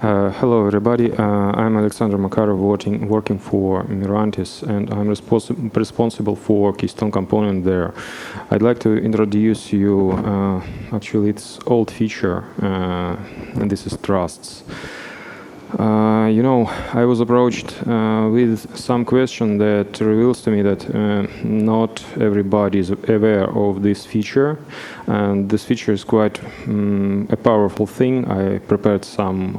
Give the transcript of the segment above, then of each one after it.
Hello, everybody. I'm Alexander Makarov, working for Mirantis, and I'm responsible for Keystone component there. I'd like to introduce you, actually, it's old feature, and this is trusts. I was approached with some question that reveals to me that not everybody is aware of this feature, and this feature is quite a powerful thing. I prepared some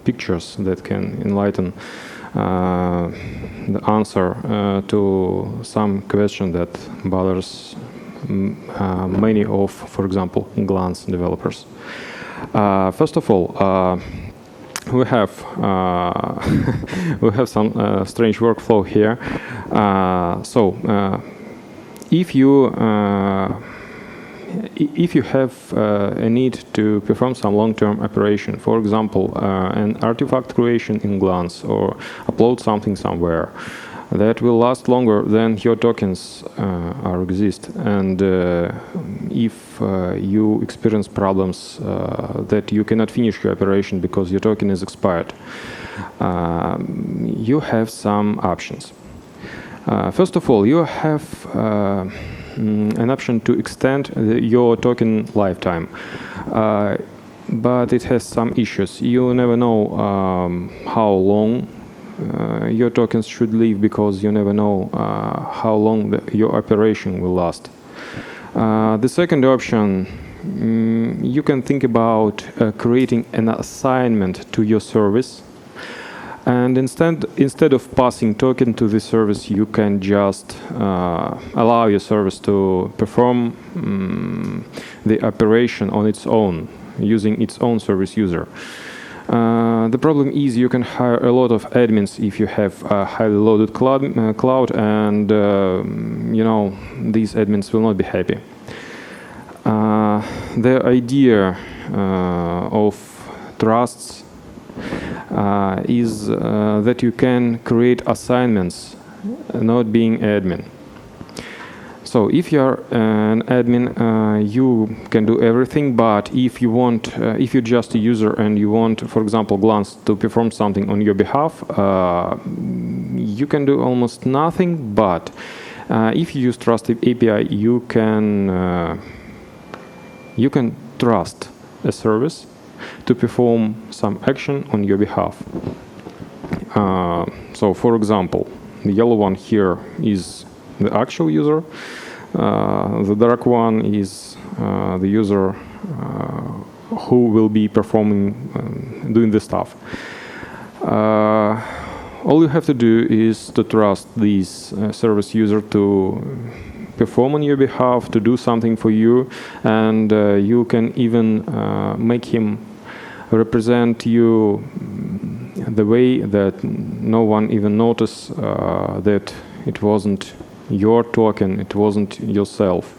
pictures that can enlighten the answer to some question that bothers many of, for example, Glance developers. First of all, we have some strange workflow here. If you have a need to perform some long-term operation, for example, an artifact creation in Glance or upload something somewhere, that will last longer than your tokens exist. And if you experience problems that you cannot finish your operation because your token is expired, you have some options. First of all, you have an option to extend your token lifetime. But it has some issues. You never know how long your tokens should live, because you never know how long your operation will last. The second option, you can think about creating an assignment to your service, and instead of passing token to the service, you can just allow your service to perform the operation on its own, using its own service user. The problem is you can hire a lot of admins if you have a highly loaded cloud, and these admins will not be happy. The idea of trusts is that you can create assignments, not being admin. So if you're an admin, you can do everything. But if you're just a user and you want, for example, Glance to perform something on your behalf, you can do almost nothing. But if you use Trust API, you can trust a service to perform some action on your behalf. So, for example, the yellow one here is the actual user. The dark one is the user who will be doing the stuff. All you have to do is to trust this service user to perform on your behalf, to do something for you, and you can even make him represent you the way that no one even noticed that it wasn't your token, it wasn't yourself.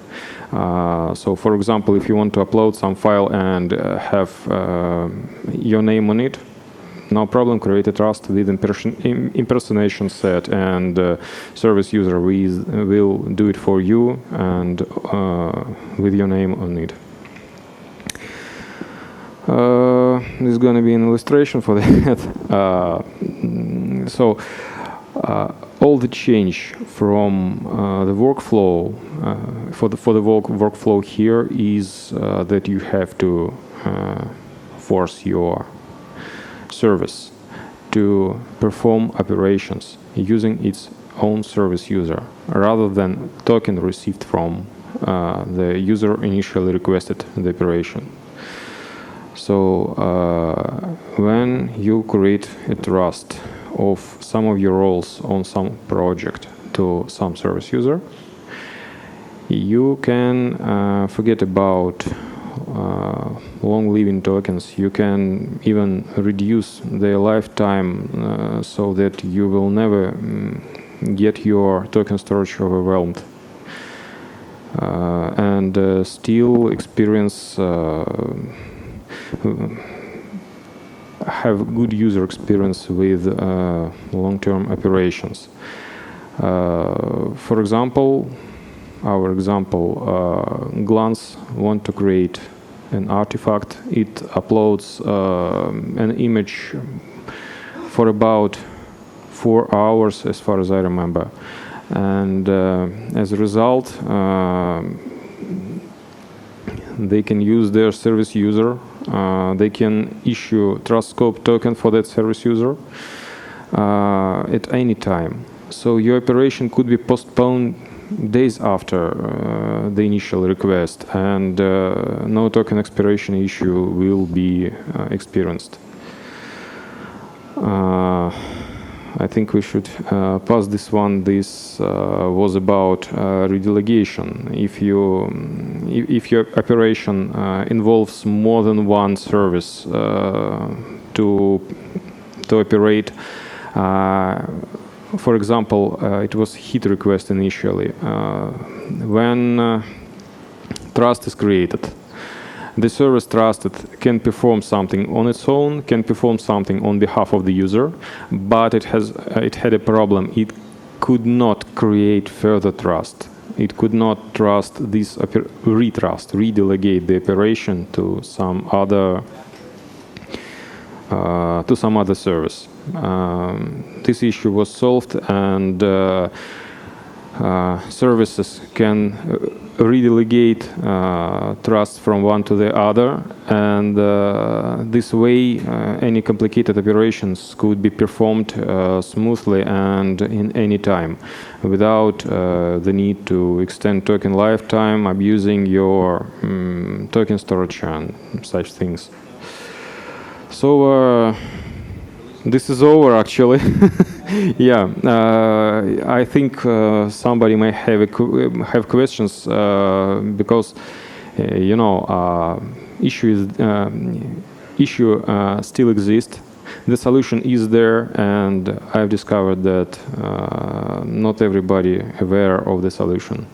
So, for example, if you want to upload some file and have your name on it, no problem, create a trust with impersonation set, and service user will do it for you and with your name on it. This is going to be an illustration for that. All the change from the workflow for the workflow here is that you have to force your service to perform operations using its own service user, rather than token received from the user initially requested the operation. So when you create a trust of some of your roles on some project to some service user, you can forget about long-living tokens. You can even reduce their lifetime so that you will never get your token storage overwhelmed, and still experience have good user experience with long-term operations. For example, Glance want to create an artifact. It uploads an image for about 4 hours, as far as I remember. And as a result, they can use their service user. They can issue trust scope token for that service user at any time. So your operation could be postponed days after the initial request, and no token expiration issue will be experienced. I think we should pass this one. This was about redelegation. If your operation involves more than one service to operate, for example, it was HIT request initially. When trust is created, the service trusted can perform something on its own, can perform something on behalf of the user, but it had a problem. It could not create further trust. It could not trust this redelegate the operation to some other service. This issue was solved, and services can redelegate trust from one to the other, and this way any complicated operations could be performed smoothly and in any time without the need to extend token lifetime, abusing your token storage and such things. So this is over, actually. Yeah, I think somebody may have questions because issue still exists. The solution is there, and I've discovered that not everybody aware of the solution.